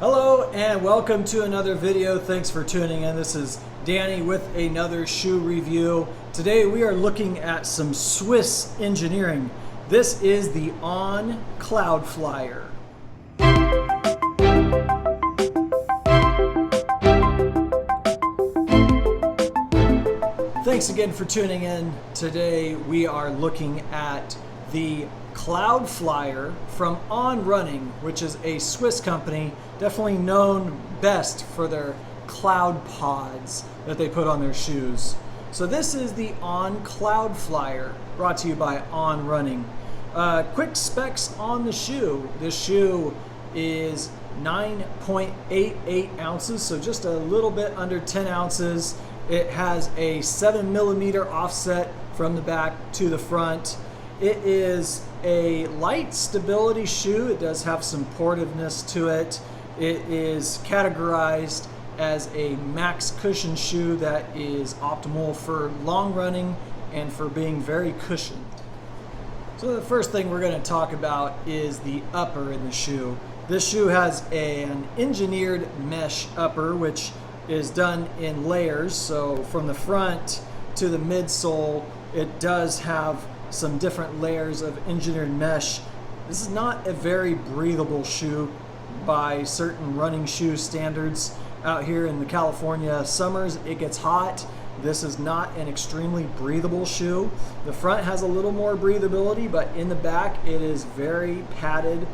Hello and welcome to another video. Thanks for tuning in. This is Danny with another shoe review. Today we are looking at some Swiss engineering. This is the On Cloudflyer. Thanks again for tuning in. Today we are looking at the Cloudflyer from On Running, which is a Swiss company, definitely known best for their cloud pods that they put on their shoes. So this is the On Cloudflyer, brought to you by On Running. Quick specs on the shoe. This shoe is 9.88 ounces, so just a little bit under 10 ounces. It has a 7mm offset from the back to the front. It is a light stability shoe. It does have some portiveness to it. It is categorized as a max cushion shoe that is optimal for long running and for being very cushioned. So the first thing we're going to talk about is the upper in the shoe. This shoe has an engineered mesh upper, which is done in layers. So from the front to the midsole, it does have some different layers of engineered mesh. This is not a very breathable shoe by certain running shoe standards. Out here in the California summers, it gets hot. This is not an extremely breathable shoe. The front has a little more breathability, but in the back it is very padded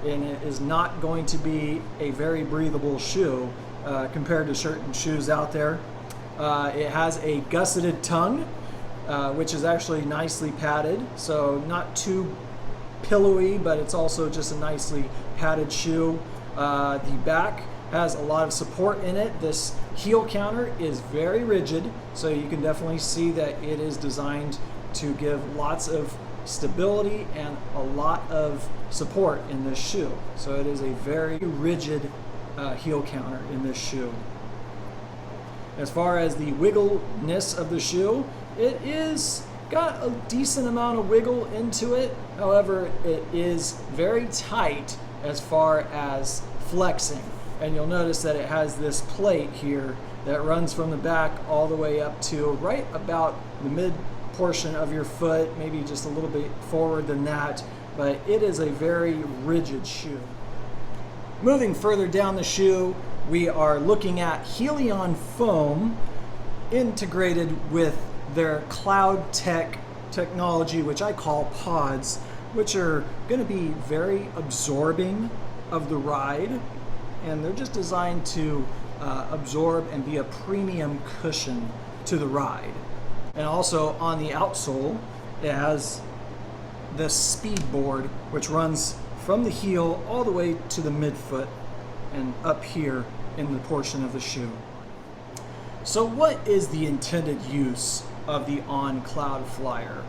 and it is not going to be a very breathable shoe compared to certain shoes out there. It has a gusseted tongue, which is actually nicely padded, so not too pillowy, but it's also just a nicely padded shoe. The back has a lot of support in it. This heel counter is very rigid, so you can definitely see that it is designed to give lots of stability and a lot of support in this shoe. So it is a very rigid heel counter in this shoe. As far as the wiggleness of the shoe, it is got a decent amount of wiggle into it. However, it is very tight as far as flexing. And you'll notice that it has this plate here that runs from the back all the way up to right about the mid portion of your foot, maybe just a little bit forward than that, but it is a very rigid shoe. Moving further down the shoe, we are looking at Helion foam integrated with their Cloud technology, which I call pods, which are going to be very absorbing of the ride, and they're just designed to absorb and be a premium cushion to the ride. And also on the outsole, it has the Speedboard, which runs from the heel all the way to the midfoot and up here in the portion of the shoe. So what is the intended use of the On Cloudflyer?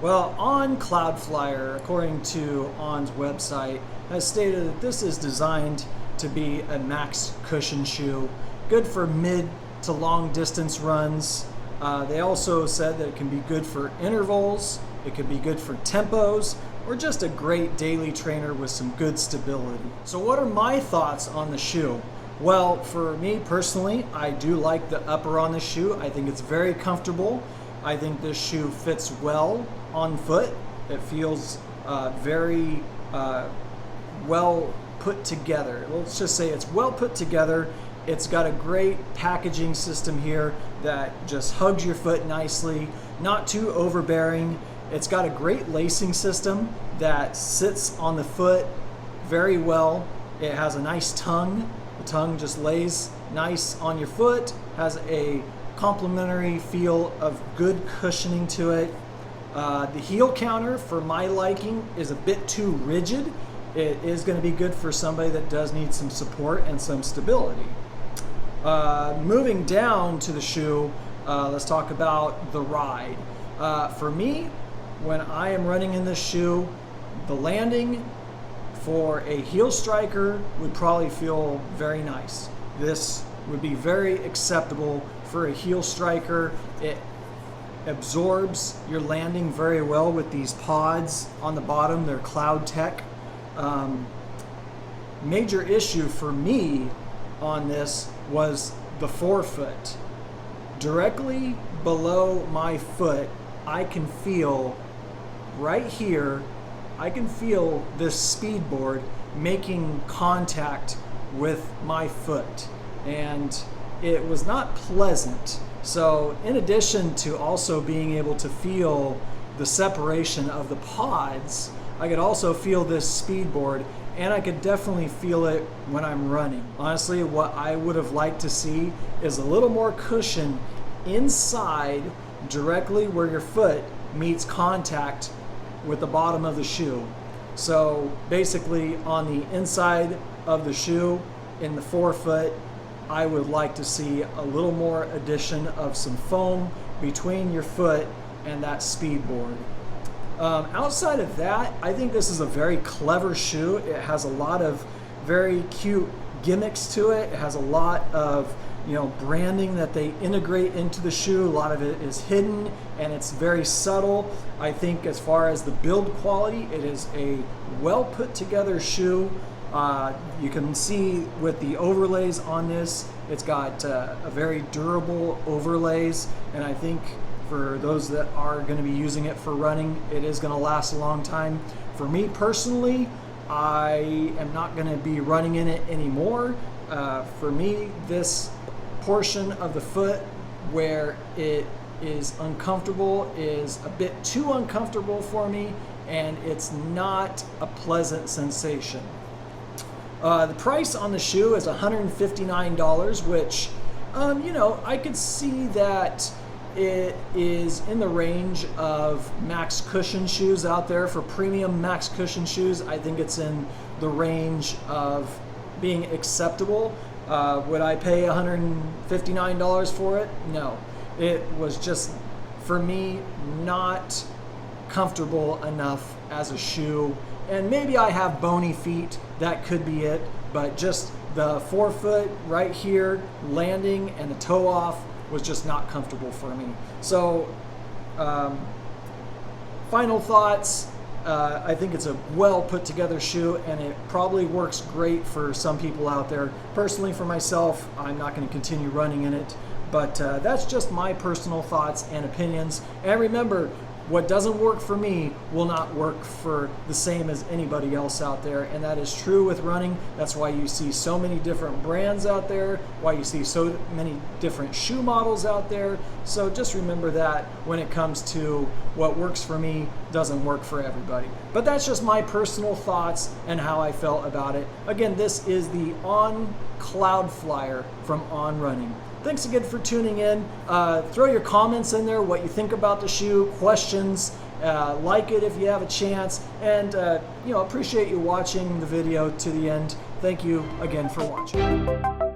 Well, On Cloudflyer, according to On's website, has stated that this is designed to be a max cushion shoe, good for mid to long distance runs. They also said that it can be good for intervals, it could be good for tempos, or just a great daily trainer with some good stability. So what are my thoughts on the shoe? Well, for me personally, I do like the upper on the shoe. I think it's very comfortable. I think this shoe fits well on foot. It feels very well put together. Let's just say it's well put together. It's got a great packaging system here that just hugs your foot nicely, not too overbearing. It's got a great lacing system that sits on the foot very well. It has a nice tongue. The tongue just lays nice on your foot, has a complementary feel of good cushioning to it. The heel counter, for my liking, is a bit too rigid. It is going to be good for somebody that does need some support and some stability. Moving down to the shoe, let's talk about the ride. For me, when I am running in this shoe, the landing for a heel striker would probably feel very nice. This would be very acceptable for a heel striker. It absorbs your landing very well with these pods on the bottom. They're Cloud Tech. major issue for me on this was the forefoot. Directly below my foot, I can feel right here, I can feel this Speedboard making contact with my foot, and it was not pleasant. So in addition to also being able to feel the separation of the pods, I could also feel this Speedboard, and I could definitely feel it when I'm running. Honestly, what I would have liked to see is a little more cushion inside, directly where your foot meets contact with the bottom of the shoe. So basically on the inside of the shoe, in the forefoot, I would like to see a little more addition of some foam between your foot and that Speedboard. Outside of that, I think this is a very clever shoe. It has a lot of very cute gimmicks to it. It has a lot of branding that they integrate into the shoe. A lot of it is hidden and it's very subtle. I think as far as the build quality, it is a well put together shoe. You can see with the overlays on this, it's got a very durable overlays, and I think for those that are going to be using it for running, it is going to last a long time. For me personally, I am not going to be running in it anymore. For me, this portion of the foot where it is uncomfortable is a bit too uncomfortable for me, and it's not a pleasant sensation. The price on the shoe is $159, which, I could see that it is in the range of max cushion shoes out there. For premium max cushion shoes, I think it's in the range of being acceptable. Would I pay $159 for it? No. It was just, for me, not comfortable enough as a shoe. And maybe I have bony feet, that could be it, but just the forefoot right here landing and the toe off was just not comfortable for me. So final thoughts, I think it's a well put together shoe, and it probably works great for some people out there. Personally, for myself, I'm not going to continue running in it, but that's just my personal thoughts and opinions. And remember, what doesn't work for me will not work for the same as anybody else out there, and that is true with running. That's why you see so many different brands out there, why you see so many different shoe models out there. So just remember that when it comes to what works for me doesn't work for everybody. But that's just my personal thoughts and how I felt about it. Again, this is the On Cloudflyer from On Running. Thanks again for tuning in. Throw your comments in there, what you think about the shoe, questions, like it if you have a chance, and appreciate you watching the video to the end. Thank you again for watching.